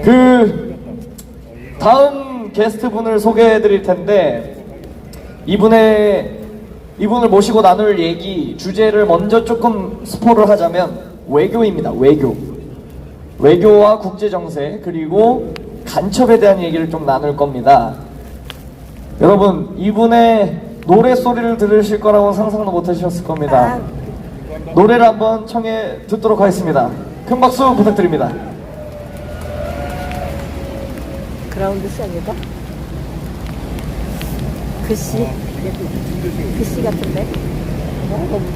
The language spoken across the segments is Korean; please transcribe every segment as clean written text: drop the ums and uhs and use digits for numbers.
그 다음 게스트분을 소개해드릴 텐데 이분을 모시고 나눌 얘기 주제를 먼저 조금 스포를 하자면 외교입니다. 외교와 국제정세 그리고 간첩에 대한 얘기를 좀 나눌 겁니다. 여러분 이분의 노래소리를 들으실 거라고 상상도 못 하셨을 겁니다. 노래를 한번 청해 듣도록 하겠습니다. 큰 박수 부탁드립니다. 그라운드 시작이다? 글씨 같은데?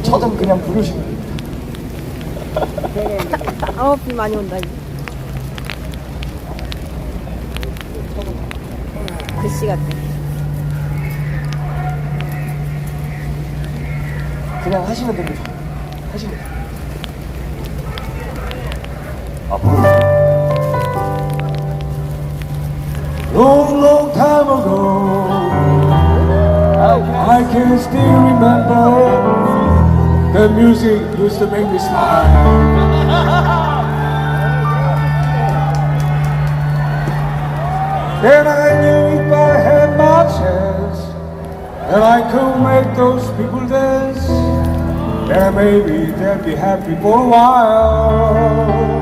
저는 그냥 부르시면 돼요. 비 많이 온다. 글씨 같아. 그냥 하시면 됩니다. 하시면 돼요. 앞으로. Long time ago, I can still remember the music used to make me smile. Then I knew if I had my chance that I could make those people dance, then maybe they'd be happy for a while.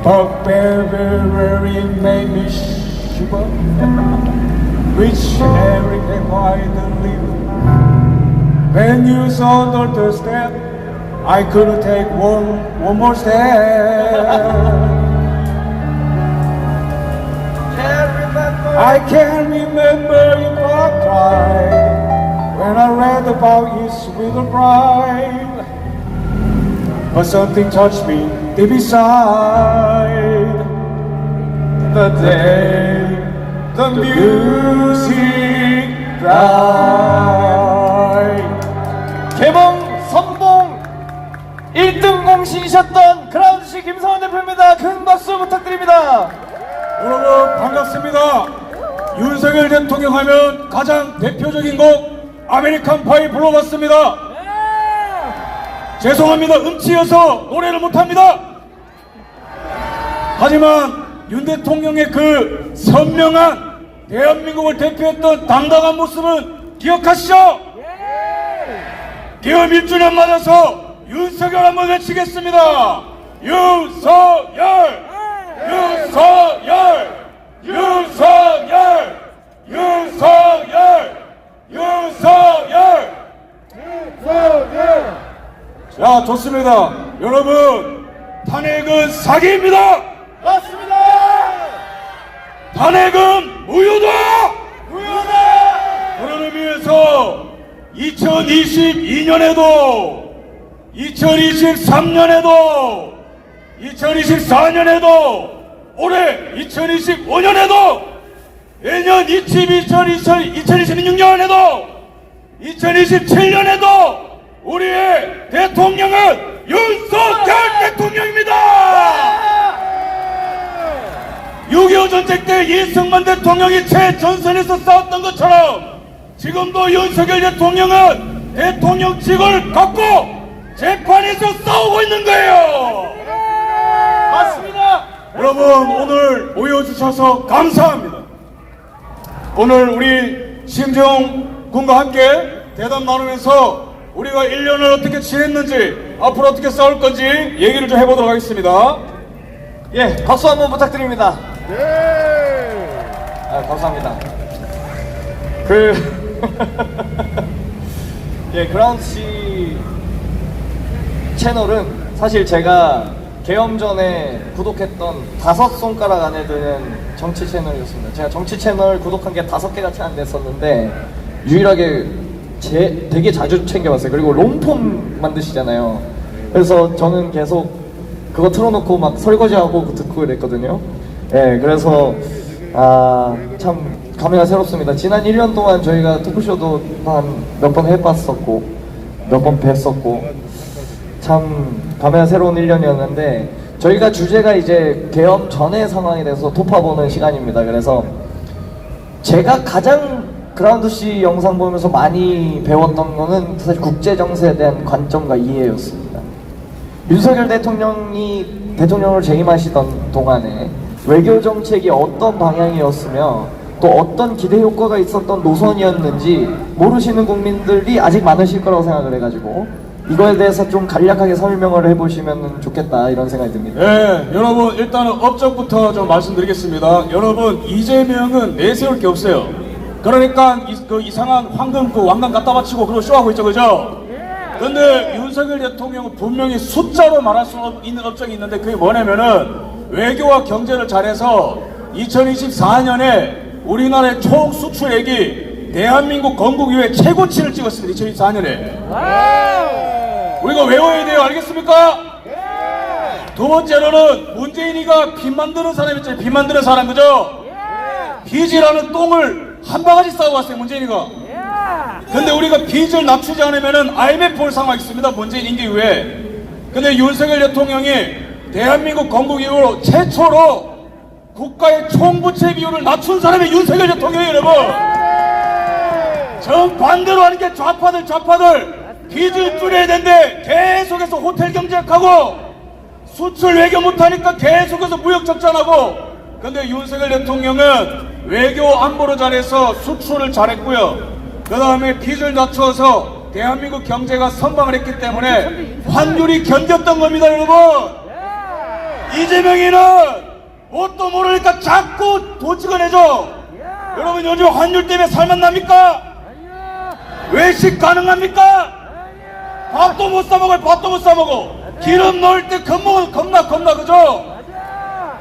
But February made me shiver, which every came quietly. When you saw the doorstep, I couldn't take one more step. I can't remember if I cried when I read about his little bride, but something touched me deep inside. The day the music died. 개봉 선봉 1등 공신이셨던 그라운드씨 김성환 대표입니다. 큰 박수 부탁드립니다. 여러분 반갑습니다. 윤석열 대통령 하면 가장 대표적인 곡 아메리칸 파이 불러봤습니다. 죄송합니다. 음치여서 노래를 못합니다. 하지만 윤 대통령의 그 선명한 대한민국을 대표했던 당당한 모습은 기억하시죠? 기업 1주년 맞아서 윤석열 한번 외치겠습니다. 윤석열! 윤석열! 윤석열! 윤석열! 윤석열! 윤석열! 자, 좋습니다. 여러분, 탄핵은 사기입니다. 맞습니다. 탄핵은 무효다. 그런 의미에서 2022년에도 2023년에도 2024년에도 올해 2025년에도 내년 2026년에도 2027년에도 우리의 대통령은 윤석열 대통령입니다. 6.25 전쟁 때 이승만 대통령이 최전선에서 싸웠던 것처럼 지금도 윤석열 대통령은 대통령직을 갖고 재판에서 싸우고 있는 거예요. 맞습니다. 여러분 오늘 모여주셔서 감사합니다. 오늘 우리 심재용 군과 함께 대담 나누면서 우리가 1년을 어떻게 지냈는지 앞으로 어떻게 싸울 건지 얘기를 좀 해보도록 하겠습니다. 예, 박수 한번 부탁드립니다. 감사합니다. 예, 그라운드씨 채널은 사실 제가 개엄 전에 구독했던 5손가락 안에 드는 정치 채널이었습니다. 제가 정치 채널 구독한 게 5개가 채 안 됐었는데 유일하게 되게 자주 챙겨봤어요. 그리고 롱폼 만드시잖아요. 그래서 저는 계속 그거 틀어놓고 막 설거지하고 듣고 그랬거든요. 예, 그래서 참 감회가 새롭습니다. 지난 1년 동안 저희가 토크쇼도 한 몇 번 해봤었고 몇 번 뵀었고 참 감회가 새로운 1년이었는데 저희가 주제가 이제 계엄 전의 상황에 대해서 토파보는 시간입니다. 그래서 제가 가장 그라운드씨 영상 보면서 많이 배웠던 거는 사실 국제정세에 대한 관점과 이해였습니다. 윤석열 대통령이 대통령으로 재임하시던 동안에 외교 정책이 어떤 방향이었으며 또 어떤 기대 효과가 있었던 노선이었는지 모르시는 국민들이 아직 많으실 거라고 생각을 해가지고 이거에 대해서 좀 간략하게 설명을 해보시면 좋겠다 이런 생각이 듭니다. 네, 여러분 일단은 업적부터 좀 말씀드리겠습니다. 여러분 이재명은 내세울 게 없어요. 그러니까 그 이상한 황금 그 왕관 갖다 바치고 그런 쇼하고 있죠, 그죠? 근데 윤석열 대통령은 분명히 숫자로 말할 수 있는 업적이 있는데 그게 뭐냐면은 외교와 경제를 잘해서 2024년에 우리나라의 총 수출액이 대한민국 건국 이후에 최고치를 찍었습니다. 2024년에. 우리가 외워야 돼요. 알겠습니까? 두 번째로는 문재인이가 빚 만드는 사람 있잖아요. 빚 만드는 사람, 그죠? 빚이라는 똥을 한 바가지 싸고 왔어요, 문재인이가. 근데 우리가 빚을 낮추지 않으면은 IMF 올 상황이 있습니다. 문재인 임기 후에. 근데 윤석열 대통령이 대한민국 건국 이후로 최초로 국가의 총부채 비율을 낮춘 사람이 윤석열 대통령이에요, 여러분. 정반대로 하는 게 좌파들 빚을 줄여야 되는데 계속해서 호텔 경제학하고 수출 외교 못하니까 계속해서 무역 적자나고. 근데 윤석열 대통령은 외교 안보를 잘해서 수출을 잘했고요. 그 다음에 빚을 낮춰서 대한민국 경제가 선방을 했기 때문에 환율이 견뎠던 겁니다, 여러분. 이재명이는 뭣도 모르니까 자꾸 돈 찍어내죠. 여러분 요즘 환율 때문에 살만 납니까? 외식 가능합니까? 밥도 못 사먹어요. 밥도 못 사먹어. 기름 넣을 때 겁나 그죠?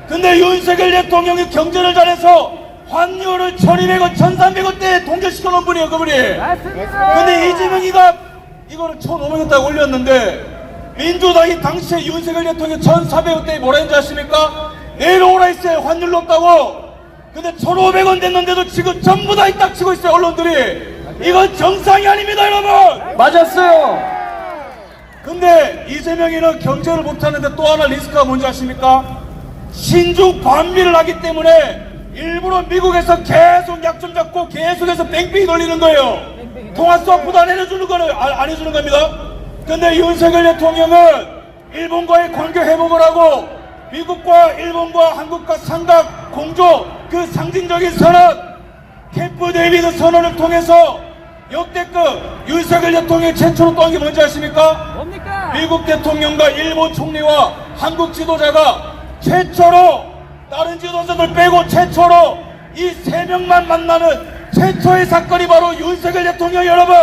근데 윤석열 대통령이 경제를 잘해서 환율을 1200원 1300원대에 동결시켜 놓은 분이에요, 그분이. 근데 이재명이가 이거를 1500원대에 올렸는데 민주당이 당시에 윤석열 대통령이 1400원대에 뭐라 했는지 아십니까? 내려오라 했어요. 환율 높다고. 근데 1500원 됐는데도 지금 전부 다 딱 치고 있어요, 언론들이. 이건 정상이 아닙니다, 여러분. 맞았어요. 근데 이재명이는 경제를 못하는데 또 하나 리스크가 뭔지 아십니까? 신중 반미를 하기 때문에 일부러 미국에서 계속 약점 잡고 계속해서 뺑뺑이 돌리는 거예요. 통화 스와프도 안 해주는 거는 안 해주는 겁니다. 근데 윤석열 대통령은 일본과의 관계 회복을 하고 미국과 일본과 한국과 삼각 공조 그 상징적인 선언 캠프 데이비드 선언을 통해서 역대급 윤석열 대통령이 최초로 또한 게 뭔지 아십니까? 뭡니까? 미국 대통령과 일본 총리와 한국 지도자가 최초로 다른 지도자들 빼고 최초로 이 세 명만 만나는 최초의 사건이 바로 윤석열 대통령. 여러분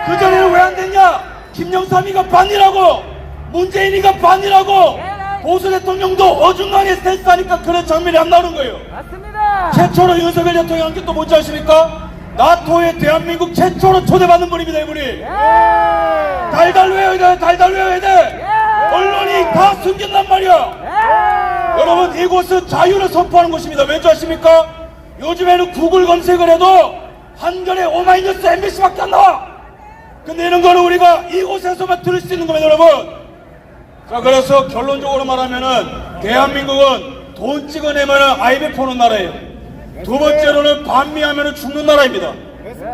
그전에는 왜 안 됐냐? 김영삼이가 반이라고 문재인이가 반이라고 보수 대통령도 어중간히 스탠스하니까 그런 장면이 안 나오는 거예요. 맞습니다. 최초로 윤석열 대통령 한 게 또 뭔지 아십니까? 나토에 대한민국 최초로 초대받는 분입니다, 이분이. 달달 외워야 돼, 달달 외워야 돼. 언론이 다 숨긴단 말이야. 여러분, 이곳은 자유를 선포하는 곳입니다. 왠지 아십니까? 요즘에는 구글 검색을 해도 한겨레 오마이뉴스 MBC밖에 안 나와. 근데 이런 거는 우리가 이곳에서만 들을 수 있는 겁니다, 여러분. 자, 그래서 결론적으로 말하면은 대한민국은 돈 찍어내면은 IMF 오는 나라예요. 두 번째로는 반미하면은 죽는 나라입니다.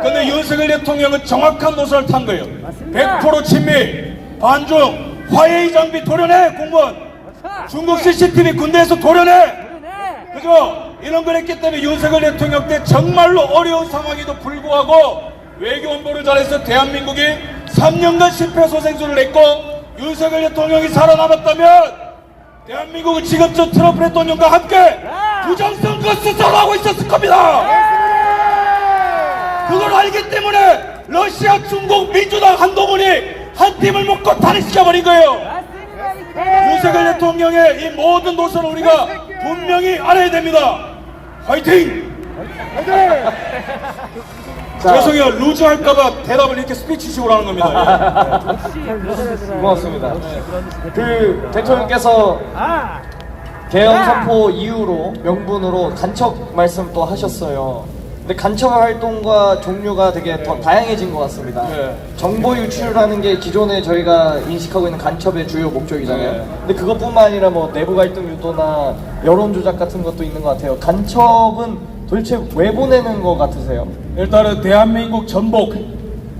근데 윤석열 대통령은 정확한 노선을 탄 거예요. 100% 친미, 반중, 화해의 장비 도려내, 공무원. 중국 CCTV 군대에서 도려내. 그죠? 이런 걸 했기 때문에 윤석열 대통령 때 정말로 어려운 상황에도 불구하고 외교 안보를 잘해서 대한민국이 3년간 심폐소생술을 했고 윤석열 대통령이 살아남았다면 대한민국은 지금 저 트럼프 대통령과 함께 부정선거 수사를 하고 있었을 겁니다. 그걸 알기 때문에 러시아, 중국, 민주당, 한동훈이 한 팀을 묶고 탄핵시켜버린 거예요. 윤석열 대통령의 이 모든 노선을 우리가 분명히 알아야 됩니다. 화이팅! 죄송해요. 루즈 할까봐 대답을 이렇게 스피치식으로 하는 겁니다. 고맙습니다. 그 대통령께서 개헌 선포 이후로 명분으로 간첩 말씀 또 하셨어요. 근데 간첩 활동과 종류가 되게 더 다양해진 것 같습니다. 네. 정보 유출하는 게 기존에 저희가 인식하고 있는 간첩의 주요 목적이잖아요. 네. 근데 그것뿐만 아니라 뭐 내부 갈등 유도나 여론 조작 같은 것도 있는 것 같아요. 간첩은 도대체 왜 보내는 것 같으세요? 일단은 대한민국 전복,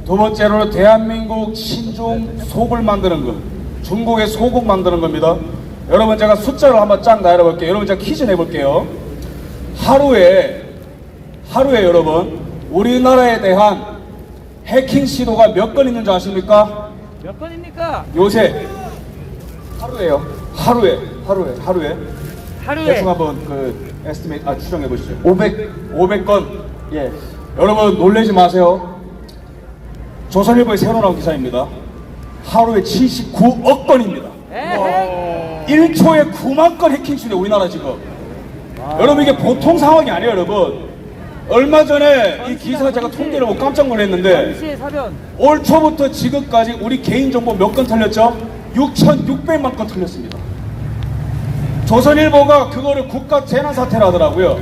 두 번째로는 대한민국 신종 속을 만드는 것, 중국의 소국 만드는 겁니다. 여러분 제가 숫자를 한번 쫙 나열해볼게요. 여러분 제가 퀴즈 내볼게요. 하루에 여러분 우리나라에 대한 해킹 시도가 몇 건 있는 줄 아십니까? 몇 건입니까? 요새 하루에요. 하루에 하루에 대충 한번 그 에스티메이트 추정해 보시죠. 500건. 예. 여러분 놀라지 마세요. 조선일보에 새로 나온 기사입니다. 하루에 79억 건입니다. 에헤이. 1초에 9만 건 해킹 시도 우리나라 지금. 여러분 이게 보통 상황이 아니에요, 여러분. 얼마 전에 이 기사 제가 통계를 보고 깜짝 놀랐는데 시의 사변. 올 초부터 지금까지 우리 개인정보 몇 건 털렸죠? 6,600만 건 털렸습니다. 조선일보가 그거를 국가 재난사태라 하더라고요.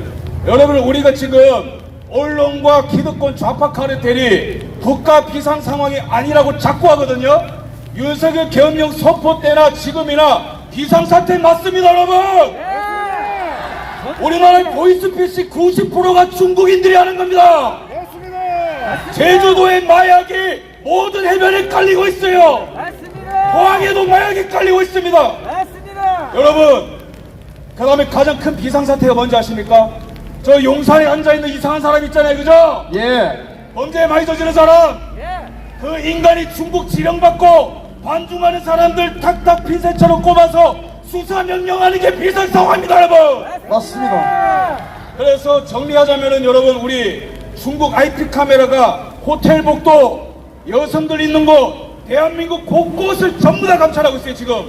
여러분 우리가 지금 언론과 기득권 좌파 카르텔이 국가 비상 상황이 아니라고 자꾸 하거든요. 윤석열 계엄령 선포 때나 지금이나 비상사태 맞습니다, 여러분. 우리나라의 보이스피싱 90%가 중국인들이 하는 겁니다. 제주도의 마약이 모든 해변에 깔리고 있어요. 맞습니다. 포항에도 마약이 깔리고 있습니다. 맞습니다. 여러분, 그 다음에 가장 큰 비상사태가 뭔지 아십니까? 저 용산에 앉아있는 이상한 사람 있잖아요, 그죠? 예. 범죄 많이 저지른 사람. 예. 그 인간이 중국 지령받고 반중하는 사람들 탁탁 핀셋처럼 꼽아서 수사 명령하는 게 비상상황입니다, 여러분. 맞습니다. 그래서 정리하자면은 여러분 우리 중국 IP 카메라가 호텔 복도 여성들 있는 곳 대한민국 곳곳을 전부 다 감찰하고 있어요. 지금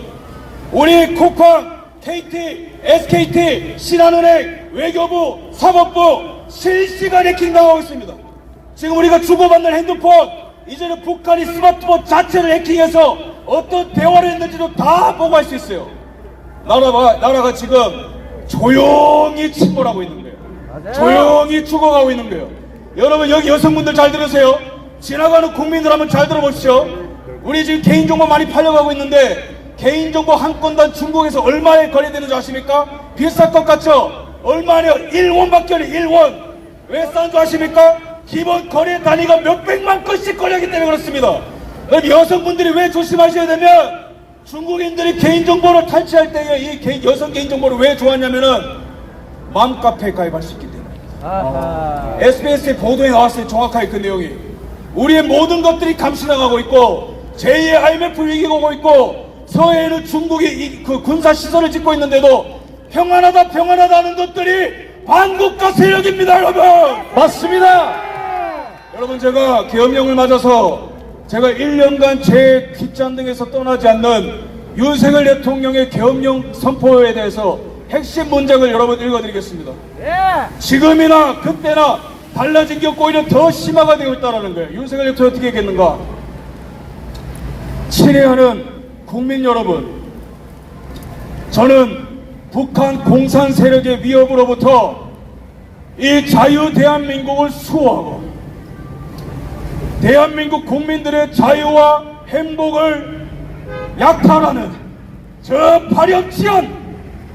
우리 쿠팡, KT, SKT, 신한은행, 외교부, 사법부 실시간 해킹 당하고 있습니다. 지금 우리가 주고받는 핸드폰 이제는 북한이 스마트폰 자체를 해킹해서 어떤 대화를 했는지도 다 보고할 수 있어요. 나라가 지금 조용히 침몰하고 있는 거예요. 맞아요. 조용히 죽어가고 있는 거예요. 여러분 여기 여성분들 잘 들으세요. 지나가는 국민들 한번 잘 들어보시죠. 우리 지금 개인정보 많이 팔려가고 있는데 개인정보 한 건당 중국에서 얼마에 거래되는지 아십니까? 비쌀 것 같죠? 얼마냐? 1원밖에 안 해. 1원. 왜 싼 줄 아십니까? 기본 거래 단위가 몇백만 건씩 거래하기 때문에 그렇습니다. 그럼 여성분들이 왜 조심하셔야 되면 중국인들이 개인정보를 탈취할 때에 이 여성 개인정보를 왜 좋아하냐면은 맘카페에 가입할 수 있기 때문에. 아하. SBS의 보도에 나왔어요. 정확하게 그 내용이. 우리의 모든 것들이 감시당하고 있고 제2의 IMF 위기가 오고 있고 서해에는 중국이 그 군사시설을 짓고 있는데도 평안하다 하는 것들이 반국가 세력입니다, 여러분. 맞습니다. 여러분 제가 계엄령을 맞아서 제가 1년간 제 귓잔등에서 떠나지 않는 윤석열 대통령의 계엄령 선포에 대해서 핵심 문장을 여러분 읽어드리겠습니다. 예. 지금이나 그때나 달라진 게 없고 오히려 더 심화가 되고 있다는 거예요. 윤석열 대통령이 어떻게 했겠는가? 친애하는 국민 여러분, 저는 북한 공산 세력의 위협으로부터 이 자유 대한민국을 수호하고 대한민국 국민들의 자유와 행복을 약탈하는 저 파렴치한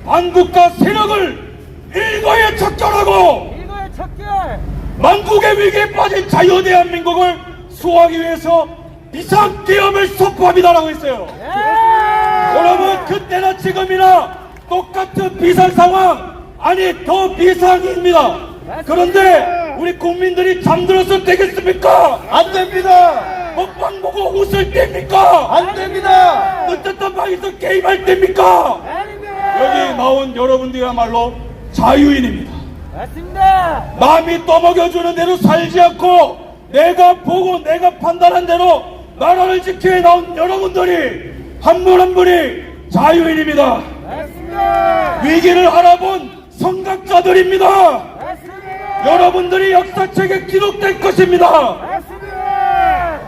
반국가 세력을 일거에 척결하고 이거의 척결. 만국의 위기에 빠진 자유 대한민국을 수호하기 위해서 비상계엄을 선포합니다라고 했어요. 예. 여러분 그때나 지금이나 똑같은 비상 상황, 아니 더 비상입니다. 그런데 우리 국민들이 잠들어서 되겠습니까? 안 됩니다. 먹방 보고 웃을 때입니까? 안 됩니다. 어떤 방에서 게임할 때입니까? 아닙니다. 여기 나온 여러분들이야말로 자유인입니다. 맞습니다. 남이 떠먹여주는 대로 살지 않고 내가 보고 내가 판단한 대로 나라를 지키러 나온 여러분들이 한 분 한 분이 자유인입니다. 맞습니다. 위기를 알아본 선각자들입니다. 맞습니다. 여러분들이 역사책에 기록될 것입니다. 맞습니다.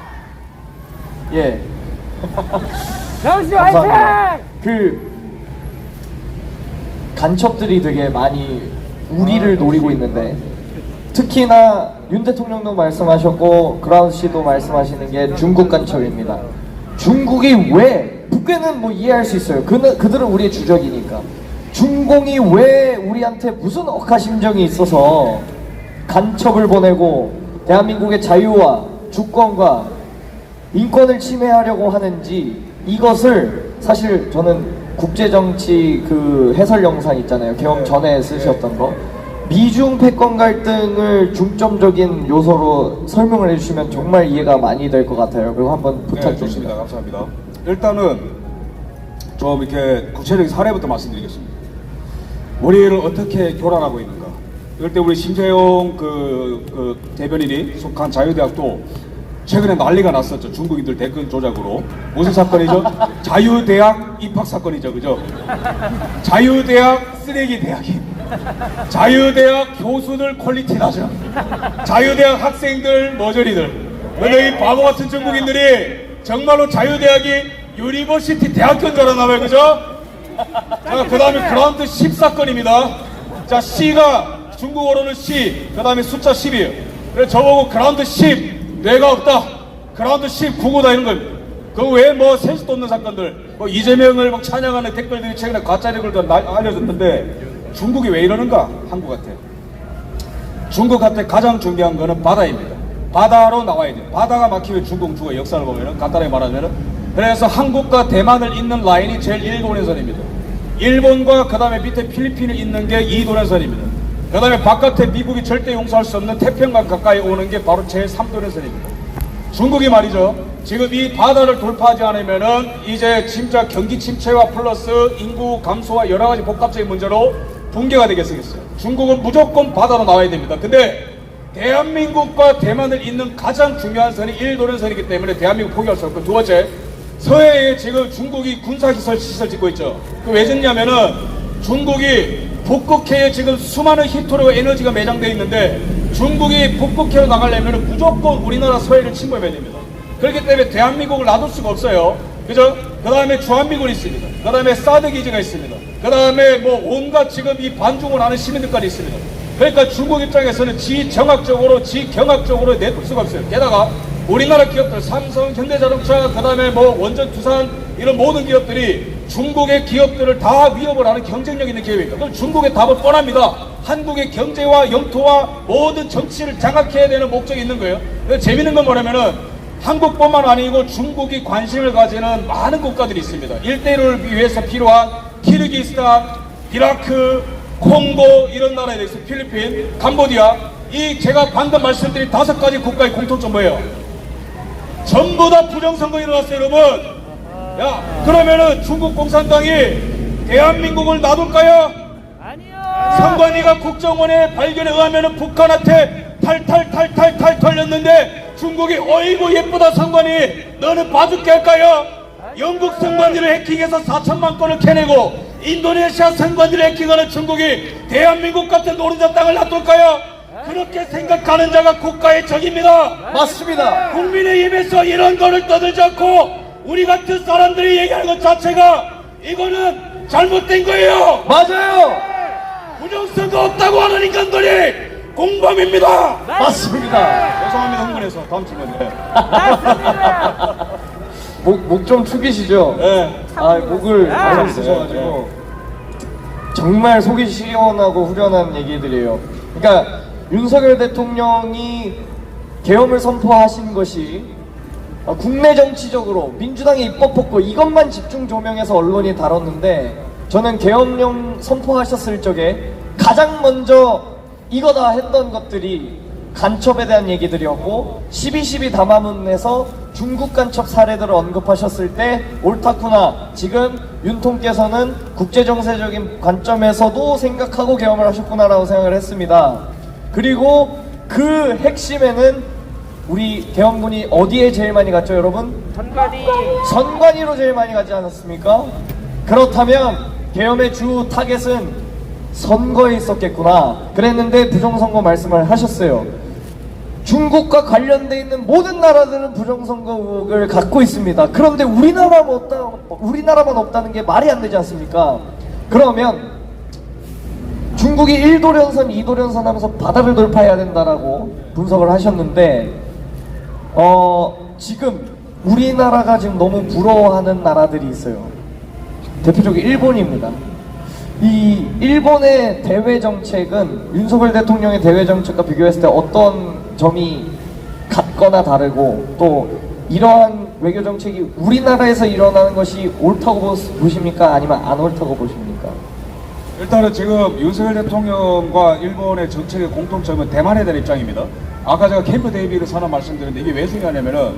예. 정신 감사합니다. 화이팅! 그 간첩들이 되게 많이 우리를 노리고 있는데 특히나 윤 대통령도 말씀하셨고 그라운 씨도 말씀하시는 게 중국 간첩입니다. 중국이 왜 북괴는 뭐 이해할 수 있어요. 그들은 우리의 주적이니까. 중공이 왜 우리한테 무슨 억하심정이 있어서 간첩을 보내고 대한민국의 자유와 주권과 인권을 침해하려고 하는지 이것을 사실 저는 국제정치 그 해설 영상 있잖아요. 개엄 전에 쓰셨던 거. 미중 패권 갈등을 중점적인 요소로 설명을 해주시면 정말 이해가 많이 될 것 같아요. 그리고 한번 네, 좋습니다. 부탁드립니다. 감사합니다. 일단은 좀 이렇게 구체적인 사례부터 말씀드리겠습니다. 우리를 어떻게 교란하고 있는가? 이럴 때 우리 심재용 그 대변인이 속한 자유대학도 최근에 난리가 났었죠. 중국인들 댓글 조작으로. 무슨 사건이죠? 자유대학 입학 사건이죠. 그죠? 자유대학 쓰레기 대학이. 자유대학 교수들 퀄리티 낮아. 자유대학 학생들 머저리들. 근데 이 바보 같은 중국인들이 정말로 자유대학이 유니버시티 대학교인 줄 알았나봐요. 그죠? 자, 그 다음에 그라운드 10 사건입니다. 자, C가 중국어로는 C, 그 다음에 숫자 10이에요. 그래서 저보고 그라운드 10 뇌가 없다, 그라운드 10 구구다 이런 겁니다. 그 외에 뭐 센스도 없는 사건들, 뭐 이재명을 막 찬양하는 댓글들이 최근에 가짜 댓글도 알려졌는데 중국이 왜 이러는가? 한국한테. 중국한테 가장 중요한 거는 바다입니다. 바다로 나와야 돼요. 바다가 막히면 중국 죽어. 역사를 보면은 간단하게 말하면은. 그래서 한국과 대만을 잇는 라인이 제일 일본해선입니다. 일본과 그 다음에 밑에 필리핀을 잇는 게 이도련선입니다. 그 다음에 바깥에 미국이 절대 용서할 수 없는 태평강 가까이 오는 게 바로 제3도련선입니다. 중국이 말이죠. 지금 이 바다를 돌파하지 않으면은 이제 진짜 경기 침체와 플러스 인구 감소와 여러 가지 복합적인 문제로 붕괴가 되겠어요. 중국은 무조건 바다로 나와야 됩니다. 근데 대한민국과 대만을 잇는 가장 중요한 선이 1도련선이기 때문에 대한민국 포기할 수 없고, 두 번째, 서해에 지금 중국이 군사시설 짓고 있죠. 그 왜 짓냐면은 중국이 북극해에 지금 수많은 히토리와 에너지가 매장되어 있는데 중국이 북극해로 나가려면 무조건 우리나라 서해를 침범해야 됩니다. 그렇기 때문에 대한민국을 놔둘 수가 없어요. 그죠? 그 다음에 주한미군이 있습니다. 그 다음에 사드 기지가 있습니다. 그 다음에 뭐 온갖 지금 이 반중을 하는 시민들까지 있습니다. 그러니까 중국 입장에서는 지정학적으로 지경학적으로 내둘 수가 없어요. 게다가 우리나라 기업들 삼성, 현대자동차, 그 다음에 뭐 원전, 두산 이런 모든 기업들이 중국의 기업들을 다 위협을 하는 경쟁력 있는 기업입니다. 그럼 중국의 답은 뻔합니다. 한국의 경제와 영토와 모든 정치를 장악해야 되는 목적이 있는 거예요. 재밌는 건 뭐냐면은 한국뿐만 아니고 중국이 관심을 가지는 많은 국가들이 있습니다. 1대1을 위해서 필요한 키르기스탄, 이라크, 콩고 이런 나라에 대해서 필리핀, 캄보디아, 이 제가 방금 말씀드린 5가지 국가의 공통점 뭐예요? 전부 다 부정선거 일어났어요, 여러분. 야, 그러면은 중국 공산당이 대한민국을 놔둘까요? 아니요. 선관위가 국정원의 발견에 의하면은 북한한테 탈 털렸는데 중국이 어이구 예쁘다 선관위 너는 봐줄게 할까요? 영국 선관위를 해킹해서 4천만 건을 캐내고 인도네시아 선관위를 해킹하는 중국이 대한민국 같은 노른자 땅을 놔둘까요? 그렇게 생각하는 자가 국가의 적입니다. 맞습니다. 국민의힘에서 이런 거를 떠들지 않고 우리 같은 사람들이 얘기하는 것 자체가 이거는 잘못된 거예요. 맞아요. 부정선거 없다고 하는 인간들이 공범입니다. 맞습니다. 죄송합니다. 흥분해서 다음 질문에. 목 좀 축이시죠? 네. 아, 목을 많이 네. 쓰셔가지고 정말 속이 시원하고 후련한 얘기들이에요. 그러니까 윤석열 대통령이 계엄을 선포하신 것이 국내 정치적으로 민주당이 입법 뽑고 이것만 집중 조명해서 언론이 다뤘는데, 저는 계엄령 선포하셨을 적에 가장 먼저 이거다 했던 것들이 간첩에 대한 얘기들이었고, 12.12 담화문에서 중국 간첩 사례들을 언급하셨을 때 옳다구나, 지금 윤통께서는 국제정세적인 관점에서도 생각하고 계엄을 하셨구나라고 생각을 했습니다. 그리고 그 핵심에는 우리 계엄군이 어디에 제일 많이 갔죠, 여러분? 선관위로 제일 많이 가지 않았습니까? 그렇다면 계엄의 주 타겟은 선거에 있었겠구나 그랬는데 부정선거 말씀을 하셨어요. 중국과 관련돼 있는 모든 나라들은 부정선거 의혹을 갖고 있습니다. 그런데 우리나라만 없다는 게 말이 안 되지 않습니까? 그러면 중국이 1도련선, 2도련선 하면서 바다를 돌파해야 된다라고 분석을 하셨는데, 지금 우리나라가 지금 너무 부러워하는 나라들이 있어요. 대표적으로 일본입니다. 이 일본의 대외 정책은 윤석열 대통령의 대외 정책과 비교했을 때 어떤 점이 같거나 다르고, 또 이러한 외교 정책이 우리나라에서 일어나는 것이 옳다고 보십니까? 아니면 안 옳다고 보십니까? 일단은 지금 윤석열 대통령과 일본의 정책의 공통점은 대만에 대한 입장입니다. 아까 제가 캠프 데이비드 선언 말씀드렸는데 이게 왜 중요하냐면은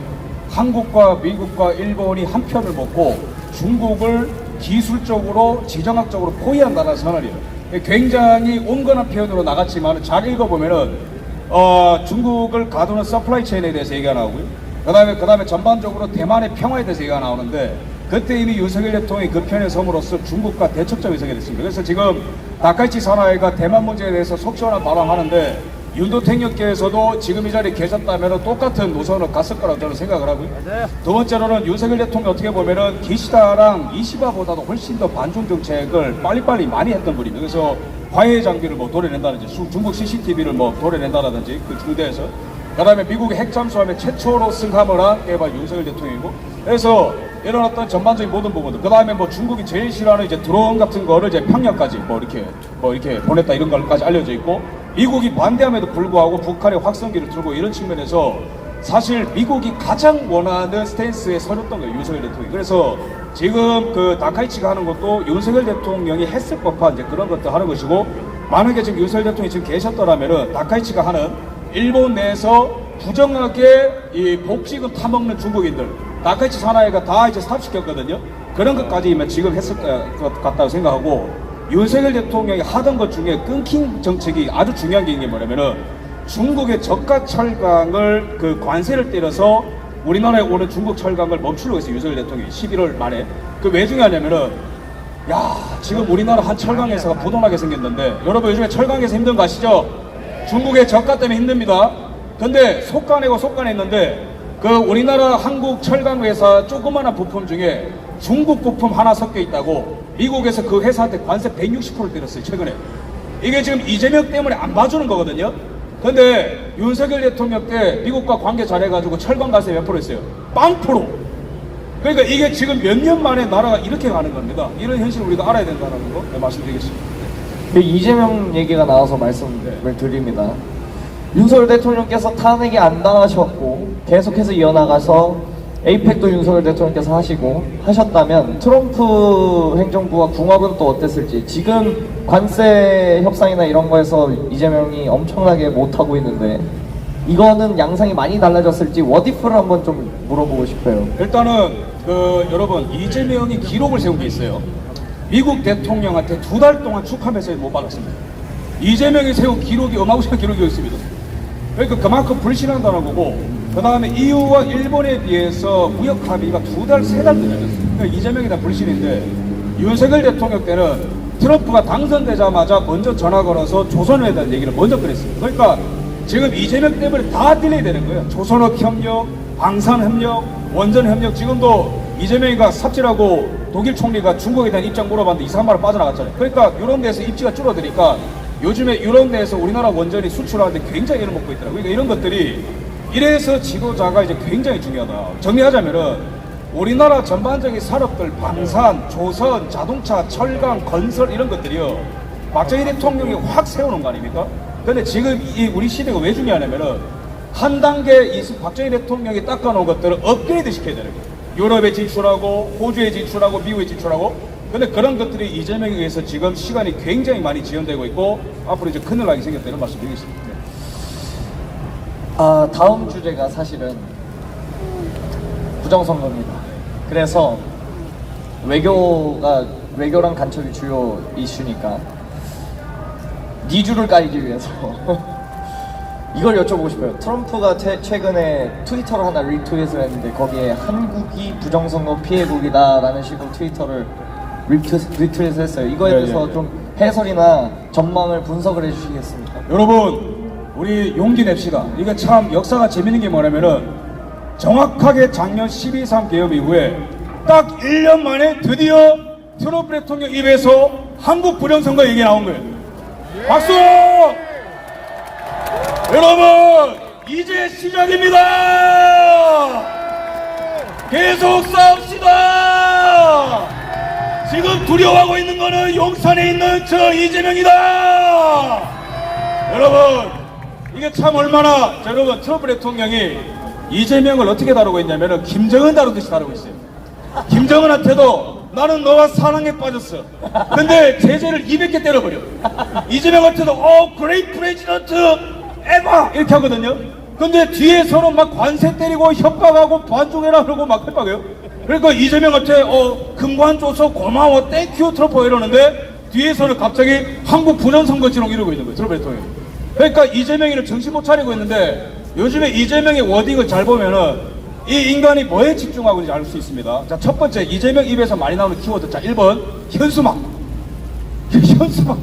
한국과 미국과 일본이 한 편을 먹고 중국을 기술적으로 지정학적으로 포위한다는 선언이에요. 굉장히 온건한 표현으로 나갔지만 잘 읽어보면은 중국을 가두는 서플라이 체인에 대해서 얘기가 나오고요. 그 다음에 전반적으로 대만의 평화에 대해서 얘기가 나오는데 그때 이미 윤석열 대통령이 그 편에 섬으로써 중국과 대척점이 서게 됐습니다. 그래서 지금 다카이치 사나이가 대만 문제에 대해서 속 시원한 발언하는데 윤도택역계에서도 지금 이 자리에 계셨다면 똑같은 노선을 갔을 거라고 저는 생각을 하고요. 두 번째로는 윤석열 대통령 어떻게 보면은 기시다랑 이시바보다도 훨씬 더 반중 정책을 빨리빨리 많이 했던 분입니다. 그래서 화해 장비를 뭐 도려낸다든지 중국 CCTV를 뭐 도려낸다라든지 그 중대에서 그 다음에 미국의 핵 잠수함에 최초로 승함을 한 게 바로 윤석열 대통령이고 그래서 일어났던 전반적인 모든 부분들 그 다음에 뭐 중국이 제일 싫어하는 이제 드론 같은 거를 이제 평양까지 뭐 이렇게 보냈다 이런 걸까지 알려져 있고 미국이 반대함에도 불구하고 북한의 확성기를 들고 이런 측면에서 사실 미국이 가장 원하는 스탠스에 서줬던 거예요 윤석열 대통령이. 그래서 지금 그 다카이치가 하는 것도 윤석열 대통령이 했을 법한 이제 그런 것들 하는 것이고 만약에 지금 윤석열 대통령이 지금 계셨더라면은 다카이치가 하는 일본 내에서 부정하게 이 복지금 타먹는 중국인들 다카이치 사나이가 다 이제 스탑시켰거든요. 그런 것까지 지금 했을 것 같다고 생각하고 윤석열 대통령이 하던 것 중에 끊긴 정책이 아주 중요한 게 뭐냐면은 중국의 저가 철강을 그 관세를 때려서 우리나라에 오는 중국 철강을 멈추려고 했어요. 윤석열 대통령이 11월 말에. 그 왜 중요하냐면은 야 지금 우리나라 한 철강 회사가 부도나게 생겼는데 여러분 요즘에 철강 회사 힘든 거 아시죠? 중국의 저가 때문에 힘듭니다. 근데 속가냈는데 그 우리나라 한국 철강 회사 조그마한 부품 중에 중국 부품 하나 섞여 있다고 미국에서 그 회사한테 관세 160% 때렸어요 최근에. 이게 지금 이재명 때문에 안 봐주는 거거든요. 근데 윤석열 대통령 때 미국과 관계 잘해가지고 철강 관세 몇 프로 했어요? 0%. 그러니까 이게 지금 몇 년 만에 나라가 이렇게 가는 겁니다. 이런 현실을 우리가 알아야 된다는 거 말씀드리겠습니다. 이재명 얘기가 나와서 말씀을 드립니다. 윤석열 대통령께서 탄핵이 안 당하셨고 계속해서 이어나가서 에이펙도 윤석열 대통령께서 하셨다면 트럼프 행정부와 궁합은 또 어땠을지. 지금 관세 협상이나 이런 거에서 이재명이 엄청나게 못하고 있는데 이거는 양상이 많이 달라졌을지 워디프를 한번 좀 물어보고 싶어요. 일단은 여러분 이재명이 기록을 세운 게 있어요. 미국 대통령한테 2달 동안 축하 메시지 못 받았습니다. 이재명이 세운 기록이 어마무시한 기록이 있습니다. 그러니까 그만큼 불신한다는 거고 그 다음에 EU와 일본에 비해서 무역 합의가 2달, 3달 늦어졌어요. 그러니까 이재명이 다 불신인데 윤석열 대통령 때는 트럼프가 당선되자마자 먼저 전화 걸어서 조선에 대한 얘기를 먼저 꺼냈어요. 그러니까 지금 이재명 때문에 다 딜레이 되는 거예요. 조선업 협력, 방산 협력, 원전 협력. 지금도 이재명이가 삽질하고 독일 총리가 중국에 대한 입장 물어봤는데 2, 3만 원 빠져나갔잖아요. 그러니까 이런 데서 입지가 줄어드니까 요즘에 이런 데에서 우리나라 원전이 수출하는데 굉장히 애를 먹고 있더라고요. 그러니까 이런 것들이 이래서 지도자가 이제 굉장히 중요하다. 정리하자면은 우리나라 전반적인 산업들 방산, 조선, 자동차, 철강, 건설 이런 것들이요 박정희 대통령이 확 세워놓은 거 아닙니까? 근데 지금 우리 시대가 왜 중요하냐면은 한 단계 이 박정희 대통령이 닦아놓은 것들을 업그레이드 시켜야 되는 거예요. 유럽에 진출하고 호주에 진출하고 미국에 진출하고 근데 그런 것들이 이재명에 의해서 지금 시간이 굉장히 많이 지연되고 있고 앞으로 이제 큰일 나게 생겼다는 말씀드리겠습니다. 다음 주제가 사실은 부정선거입니다. 그래서 외교랑 간첩이 주요 이슈니까 니주를 깔기 위해서 이걸 여쭤보고 싶어요. 트럼프가 최근에 트위터를 하나 리트윗을 했는데 거기에 한국이 부정선거 피해국이다라는 식으로 트위터를 리트윗을 했어요. 이거에 대해서 좀 해설이나 전망을 분석을 해주시겠습니까? 여러분 우리 용기 냅시다. 이거 참 역사가 재밌는 게 뭐냐면은 정확하게 작년 12.3 개업 이후에 딱 1년 만에 드디어 트럼프 대통령 입에서 한국 부정선거 얘기 나온 거예요. 박수! 여러분 이제 시작입니다. 계속 싸웁시다. 지금 두려워하고 있는 거는 용산에 있는 저 이재명이다. 여러분 이게 참 얼마나 여러분 트럼프 대통령이 이재명을 어떻게 다루고 있냐면은 김정은 다루듯이 다루고 있어요. 김정은한테도 나는 너와 사랑에 빠졌어. 근데 제재를 200개 때려버려. 이재명한테도 great president ever 이렇게 하거든요. 근데 뒤에서는 막 관세 때리고 협박하고 반중해라 그러고 막 협박해요. 그러니까 이재명한테 금관 줘서 고마워 땡큐 트럼프 이러는데 뒤에서는 갑자기 한국 부정선거지롱 이러고 있는 거예요. 트럼프 대통령이. 그러니까 이재명이는 정신 못 차리고 있는데 요즘에 이재명의 워딩을 잘 보면은 이 인간이 뭐에 집중하고 있는지 알 수 있습니다. 자, 첫 번째 이재명 입에서 많이 나오는 키워드. 자, 1번 현수막. 현수막.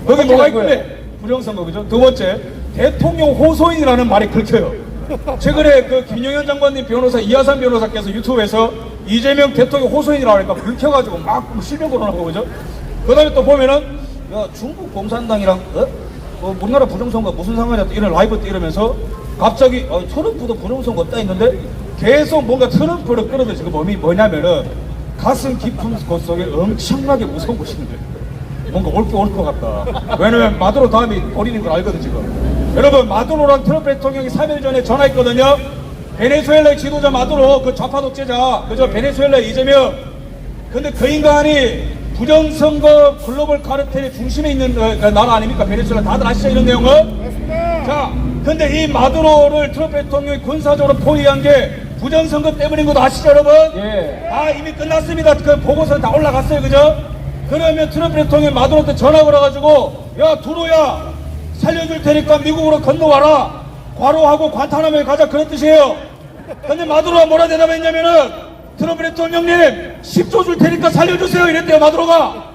거기 뭐가 있는데 부정선거 그죠? 두 번째 대통령 호소인이라는 말이 긁혀요. 최근에 그 김용현 장관님 변호사 이하산 변호사께서 유튜브에서 이재명 대통령 호소인이라고 하니까 긁혀가지고 막 실명 거론하고 그죠? 그 다음에 또 보면은 야 중국 공산당이랑 우리나라 부정선거 무슨 상관이야 이런 라이브 때 이러면서 갑자기 트럼프도 부정선거 없다 했는데 계속 뭔가 트럼프를 끌어들여. 지금 몸이 뭐냐면은 가슴 깊은 곳 속에 엄청나게 무서운 곳이 있는 거예요. 뭔가 올 것 같다. 왜냐면 마두로 다음이 버리는 걸 알거든 지금. 여러분 마두로랑 트럼프 대통령이 3일 전에 전화했거든요. 베네수엘라의 지도자 마두로 그 좌파 독재자 그저 베네수엘라의 이재명. 근데 그 인간이 부정선거 글로벌 카르텔의 중심에 있는 나라 아닙니까? 베네수엘라 다들 아시죠 이런 내용은? 자 근데 이 마두로를 트럼프 대통령이 군사적으로 포위한 게 부정선거 때문인 것도 아시죠 여러분? 예. 이미 끝났습니다. 그 보고서는 다 올라갔어요 그죠? 그러면 트럼프 대통령이 마두로한테 전화 걸어가지고 야 두로야 살려줄 테니까 미국으로 건너와라 과로하고 관타나모에 가자 그런 뜻이에요. 근데 마두로가 뭐라 대답했냐면은 트럼프 대통령님 10조 줄 테니까 살려주세요 이랬대요 마두로가.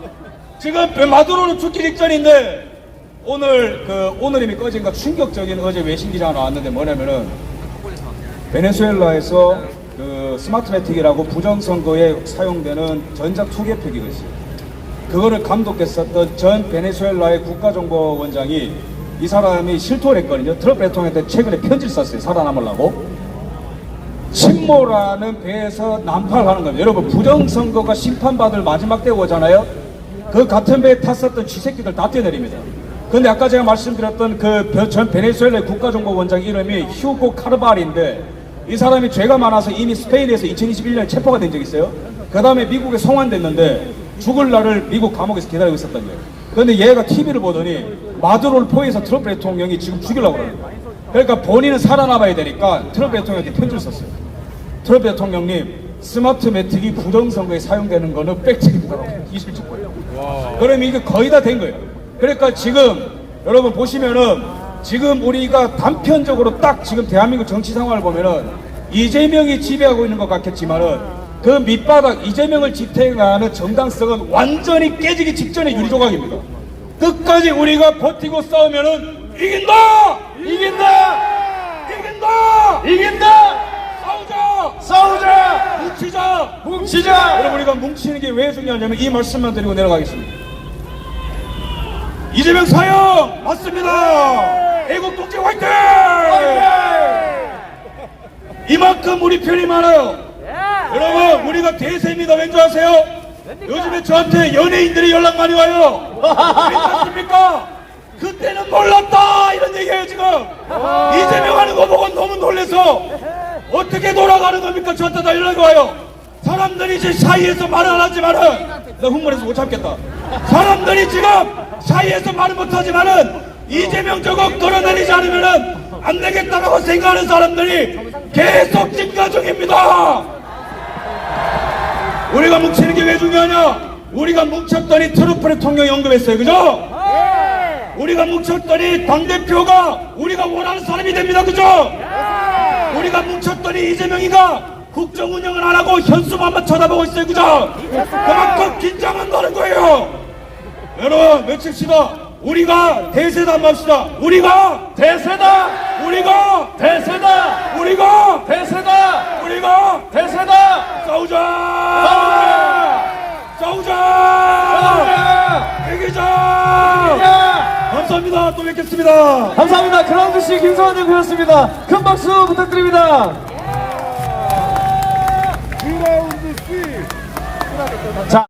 지금 마두로는 죽기 직전인데 오늘 이미 꺼진가 충격적인 어제 외신 기자가 나왔는데 뭐냐면은 베네수엘라에서 그 스마트매틱이라고 부정선거에 사용되는 전자투개표기가 있어요. 그거를 감독했었던 전 베네수엘라의 국가정보원장이 이 사람이 실토를 했거든요. 트럼프 대통령한테 최근에 편지를 썼어요. 살아남으려고. 침몰하는 배에서 난파하는 겁니다. 여러분 부정선거가 심판받을 마지막 때가 오잖아요. 그 같은 배에 탔었던 쥐새끼들 다 뛰어내립니다. 근데 아까 제가 말씀드렸던 그 전 베네수엘라의 국가정보원장 이름이 휴고 카르발인데 이 사람이 죄가 많아서 이미 스페인에서 2021년에 체포가 된 적이 있어요. 그 다음에 미국에 송환됐는데 죽을 날을 미국 감옥에서 기다리고 있었던 거예요. 그런데 얘가 TV를 보더니 마두로를 포위해서 트럼프 대통령이 지금 죽이려고 그러는 거예요. 그러니까 본인은 살아남아야 되니까 트럼프 대통령한테 편지를 썼어요. 트럼프 대통령님 스마트 매틱이 부정선거에 사용되는 거는 팩트입니다. 이실 찍고요. 그러면 이게 거의 다 된 거예요. 그러니까 지금 여러분 보시면은 지금 우리가 단편적으로 딱 지금 대한민국 정치 상황을 보면은 이재명이 지배하고 있는 것 같겠지만은 그 밑바닥 이재명을 지탱하는 정당성은 완전히 깨지기 직전의 유리조각입니다. 끝까지 우리가 버티고 싸우면은 이긴다! 이긴다! 이긴다! 이긴다! 싸우자! 뭉치자! 여러분 우리가 뭉치는 게 왜 중요하냐면 이 말씀만 드리고 내려가겠습니다. 이재명 사형 맞습니다. 애국 독재 화이팅! 이만큼 우리 편이 많아요. 여러분 우리가 대세입니다. 왠지 아세요? 요즘에 저한테 연예인들이 연락 많이 와요. 왠지 아십니까? 그때는 몰랐다 이런 얘기예요 지금. 이재명 하는 거 보고 너무 놀래서 어떻게 돌아가는 겁니까? 저한테 다 연락이 와요. 사람들이 지금 사이에서 말을 안 하지만은 나 흥분해서 못 참겠다. 사람들이 지금 사이에서 말을 못하지만은 이재명 저거 끌어내리지 않으면은 안 되겠다라고 생각하는 사람들이 계속 증가 중입니다. 우리가 뭉치는 게 왜 중요하냐? 우리가 뭉쳤더니 트럼프 대통령이 언급했어요. 그죠? 우리가 뭉쳤더니 당대표가 우리가 원하는 사람이 됩니다. 그죠? 우리가 뭉쳤더니 이재명이가 국정 운영을 안 하고 현수막만 쳐다보고 있어요. 그죠? 그만큼 긴장은 나는 거예요. 여러분 외칩시다. 우리가 대세다 한번 합시다. 우리가 대세다. 우리가 대세다. 우리가 대세다. 우리가 대세다. 싸우자. 이기자. 감사합니다. 또 뵙겠습니다. 감사합니다. 그라운드씨 김성환 대표였습니다. 큰 박수 부탁드립니다. 그라운드 C. 자.